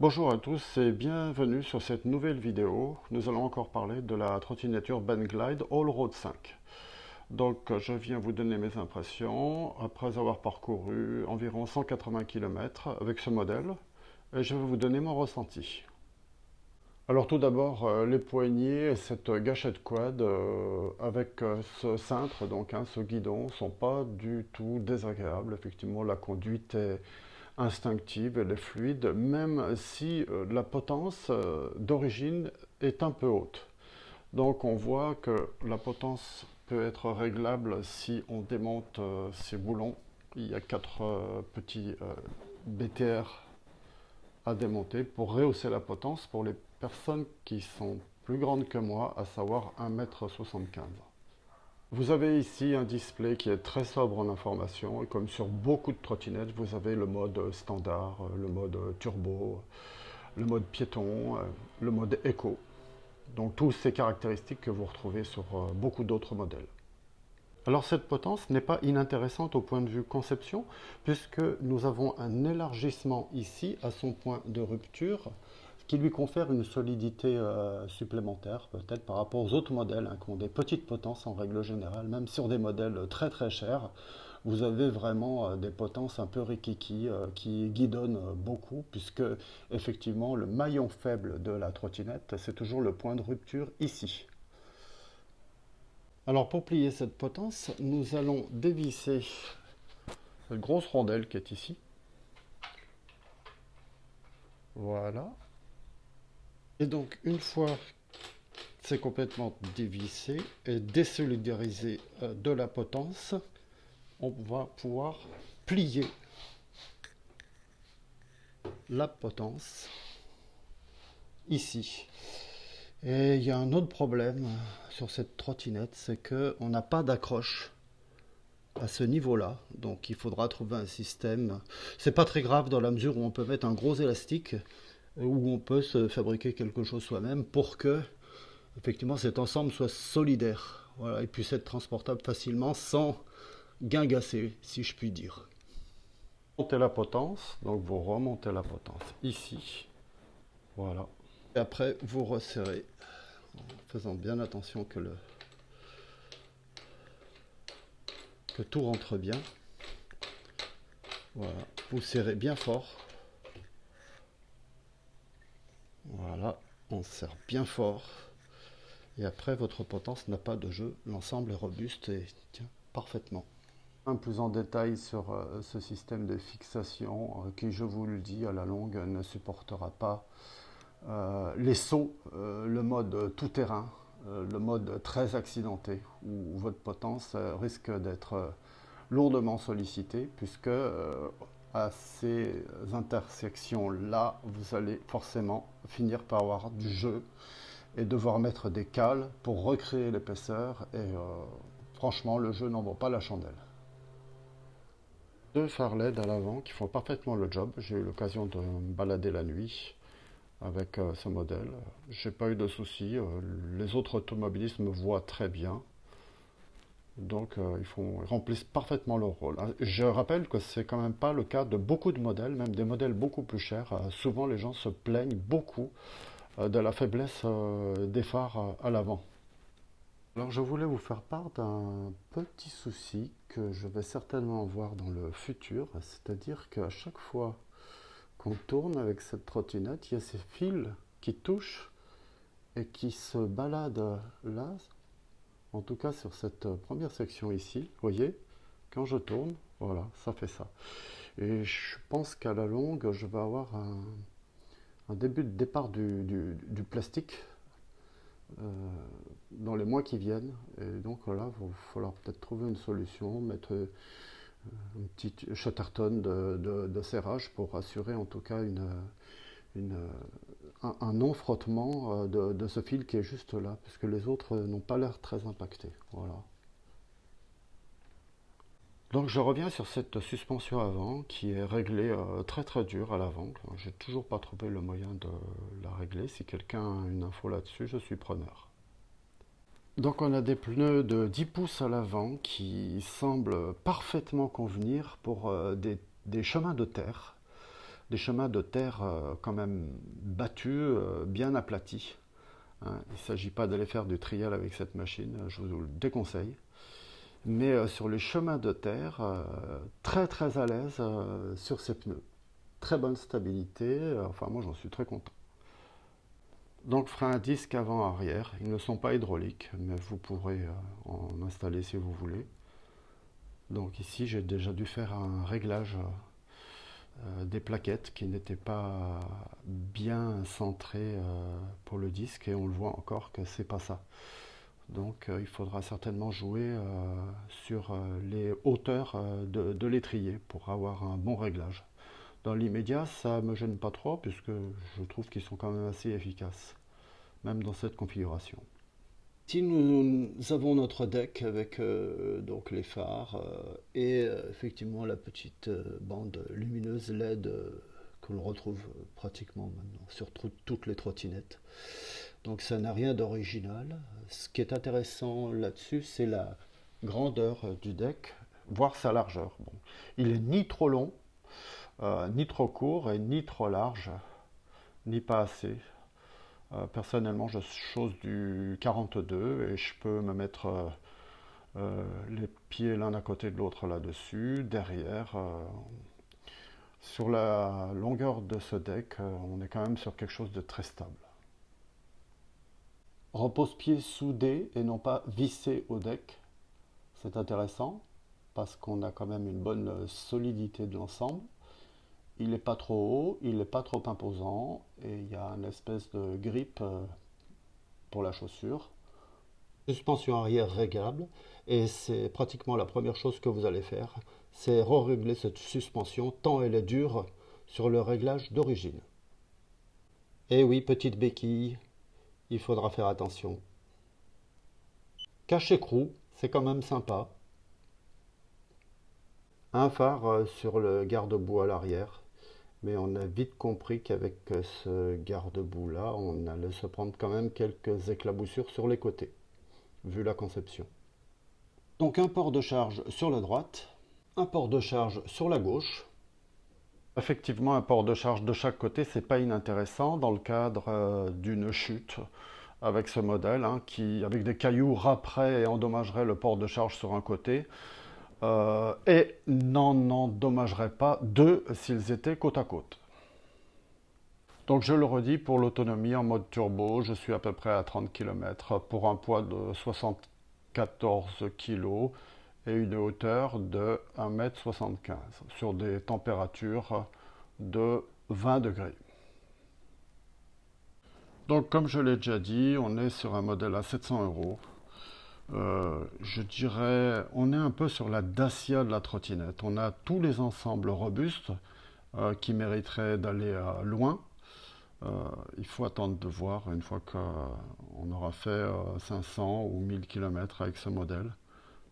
Bonjour à tous et bienvenue sur cette nouvelle vidéo. Nous allons encore parler de la trottinette Urban Glide All Road 5. Donc je viens vous donner mes impressions après avoir parcouru environ 180 km avec ce modèle et je vais vous donner mon ressenti. Alors tout d'abord les poignées et cette gâchette quad avec ce cintre, donc ce guidon, sont pas du tout désagréables. Effectivement la conduite est instinctive, elle est fluide, même si la potence d'origine est un peu haute. Donc on voit que la potence peut être réglable si on démonte ces boulons. Il y a quatre petits BTR à démonter pour rehausser la potence pour les personnes qui sont plus grandes que moi, à savoir 1,75 m. Vous avez ici un display qui est très sobre en information et comme sur beaucoup de trottinettes, vous avez le mode standard, le mode turbo, le mode piéton, le mode éco. Donc toutes ces caractéristiques que vous retrouvez sur beaucoup d'autres modèles. Alors cette potence n'est pas inintéressante au point de vue conception puisque nous avons un élargissement ici à son point de rupture qui lui confère une solidité supplémentaire, peut-être par rapport aux autres modèles qui ont des petites potences en règle générale, même sur des modèles très très chers. Vous avez vraiment des potences un peu rikiki qui guidonnent beaucoup, puisque effectivement le maillon faible de la trottinette, c'est toujours le point de rupture ici. Alors pour plier cette potence, nous allons dévisser cette grosse rondelle qui est ici. Voilà. Et donc une fois c'est complètement dévissé et désolidarisé de la potence, on va pouvoir plier la potence ici. Et il y a un autre problème sur cette trottinette, c'est qu'on n'a pas d'accroche à ce niveau-là. Donc il faudra trouver un système. C'est pas très grave dans la mesure où on peut mettre un gros élastique, où on peut se fabriquer quelque chose soi-même pour que effectivement cet ensemble soit solidaire, voilà, et puisse être transportable facilement sans guingasser, si je puis dire. Montez la potence, donc vous remontez la potence ici, voilà. Et après vous resserrez, en faisant bien attention que tout rentre bien. Voilà, vous serrez bien fort. Voilà, on serre bien fort. Et après, votre potence n'a pas de jeu. L'ensemble est robuste et tient parfaitement. Un plus en détail sur ce système de fixation qui, je vous le dis, à la longue ne supportera pas les sauts, le mode tout-terrain, le mode très accidenté, où votre potence risque d'être lourdement sollicitée, puisque à ces intersections-là, vous allez forcément finir par avoir du jeu et devoir mettre des cales pour recréer l'épaisseur. Et franchement, le jeu n'en vaut pas la chandelle. Deux phares LED à l'avant qui font parfaitement le job. J'ai eu l'occasion de me balader la nuit avec ce modèle. J'ai pas eu de soucis. Les autres automobilistes me voient très bien. Donc ils remplissent parfaitement leur rôle. Je rappelle que c'est quand même pas le cas de beaucoup de modèles, même des modèles beaucoup plus chers. Souvent les gens se plaignent beaucoup de la faiblesse des phares à l'avant. Alors je voulais vous faire part d'un petit souci que je vais certainement voir dans le futur, c'est-à-dire qu'à chaque fois qu'on tourne avec cette trottinette, il y a ces fils qui touchent et qui se baladent là, en tout cas sur cette première section ici, vous voyez, quand je tourne, voilà, ça fait ça. Et je pense qu'à la longue, je vais avoir un début de départ du plastique dans les mois qui viennent. Et donc là, il va falloir peut-être trouver une solution, mettre un petit Chatterton de serrage pour assurer en tout cas un non-frottement de ce fil qui est juste là, puisque les autres n'ont pas l'air très impactés. Voilà. Donc je reviens sur cette suspension avant qui est réglée très très dur à l'avant. J'ai toujours pas trouvé le moyen de la régler. Si quelqu'un a une info là-dessus, je suis preneur. Donc on a des pneus de 10 pouces à l'avant qui semblent parfaitement convenir pour des chemins de terre. des chemins de terre quand même battus, bien aplatis. Hein. Il ne s'agit pas d'aller faire du trial avec cette machine, je vous le déconseille. Mais sur les chemins de terre, très très à l'aise sur ces pneus. Très bonne stabilité, enfin moi j'en suis très content. Donc frein à disque avant-arrière, ils ne sont pas hydrauliques, mais vous pourrez en installer si vous voulez. Donc ici j'ai déjà dû faire un réglage des plaquettes qui n'étaient pas bien centrées pour le disque et on le voit encore que c'est pas ça. Donc il faudra certainement jouer sur les hauteurs de l'étrier pour avoir un bon réglage. Dans l'immédiat, ça ne me gêne pas trop puisque je trouve qu'ils sont quand même assez efficaces, même dans cette configuration. Ici, nous avons notre deck avec donc les phares et effectivement la petite bande lumineuse LED que l'on retrouve pratiquement maintenant sur toutes les trottinettes. Donc ça n'a rien d'original. Ce qui est intéressant là-dessus, c'est la grandeur du deck, voire sa largeur. Bon, il est ni trop long, ni trop court et ni trop large, ni pas assez. Personnellement, je chose du 42 et je peux me mettre les pieds l'un à côté de l'autre là-dessus, derrière. Sur la longueur de ce deck, on est quand même sur quelque chose de très stable. Repose-pied soudé et non pas vissé au deck. C'est intéressant parce qu'on a quand même une bonne solidité de l'ensemble. Il n'est pas trop haut, il n'est pas trop imposant et il y a une espèce de grippe pour la chaussure. Suspension arrière réglable et c'est pratiquement la première chose que vous allez faire, c'est régler cette suspension tant elle est dure sur le réglage d'origine. Et oui, petite béquille, il faudra faire attention. Cache-écrou, c'est quand même sympa. Un phare sur le garde-boue à l'arrière. Mais on a vite compris qu'avec ce garde-boue là, on allait se prendre quand même quelques éclaboussures sur les côtés, vu la conception. Donc un port de charge sur la droite, un port de charge sur la gauche. Effectivement, un port de charge de chaque côté, c'est pas inintéressant dans le cadre d'une chute avec ce modèle, hein, qui, avec des cailloux, râperait et endommagerait le port de charge sur un côté. Et n'en endommagerait pas deux s'ils étaient côte à côte. Donc je le redis, pour l'autonomie en mode turbo, je suis à peu près à 30 km pour un poids de 74 kg et une hauteur de 1,75 m sur des températures de 20 degrés. Donc comme je l'ai déjà dit, on est sur un modèle à 700 €. Je dirais, on est un peu sur la Dacia de la trottinette. On a tous les ensembles robustes qui mériteraient d'aller loin. Il faut attendre de voir une fois qu'on aura fait 500 ou 1000 km avec ce modèle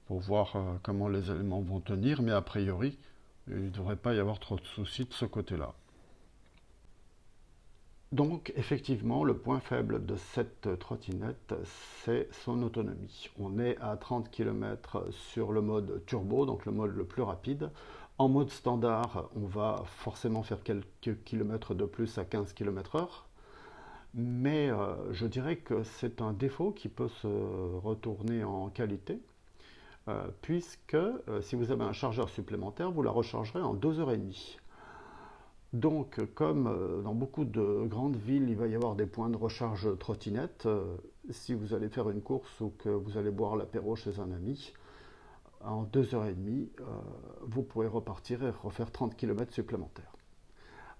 pour voir comment les éléments vont tenir. Mais a priori, il ne devrait pas y avoir trop de soucis de ce côté-là. Donc effectivement, le point faible de cette trottinette, c'est son autonomie. On est à 30 km sur le mode turbo, donc le mode le plus rapide. En mode standard, on va forcément faire quelques kilomètres de plus à 15 km/h. Mais je dirais que c'est un défaut qui peut se retourner en qualité, puisque si vous avez un chargeur supplémentaire, vous la rechargerez en 2h30. Donc, comme dans beaucoup de grandes villes, il va y avoir des points de recharge trottinette, si vous allez faire une course ou que vous allez boire l'apéro chez un ami, en 2h30, vous pourrez repartir et refaire 30 km supplémentaires.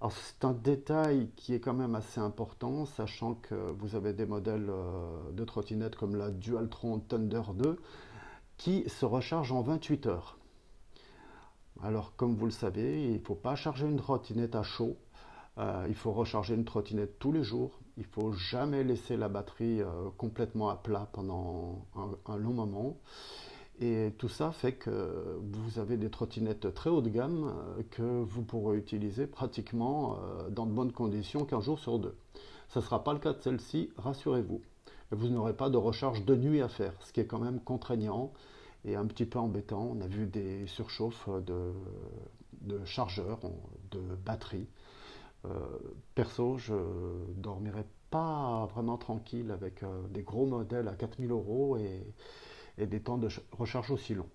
Alors, c'est un détail qui est quand même assez important, sachant que vous avez des modèles de trottinettes comme la Dualtron Thunder 2 qui se rechargent en 28 heures. Alors, comme vous le savez, il ne faut pas charger une trottinette à chaud. Il faut recharger une trottinette tous les jours. Il ne faut jamais laisser la batterie complètement à plat pendant un long moment. Et tout ça fait que vous avez des trottinettes très haut de gamme que vous pourrez utiliser pratiquement dans de bonnes conditions qu'un jour sur deux. Ce ne sera pas le cas de celle-ci, rassurez-vous. Vous n'aurez pas de recharge de nuit à faire, ce qui est quand même contraignant et un petit peu embêtant. On a vu des surchauffes de chargeurs, de batteries. Perso, je dormirais pas vraiment tranquille avec des gros modèles à 4 000 € et des temps de recharge aussi longs.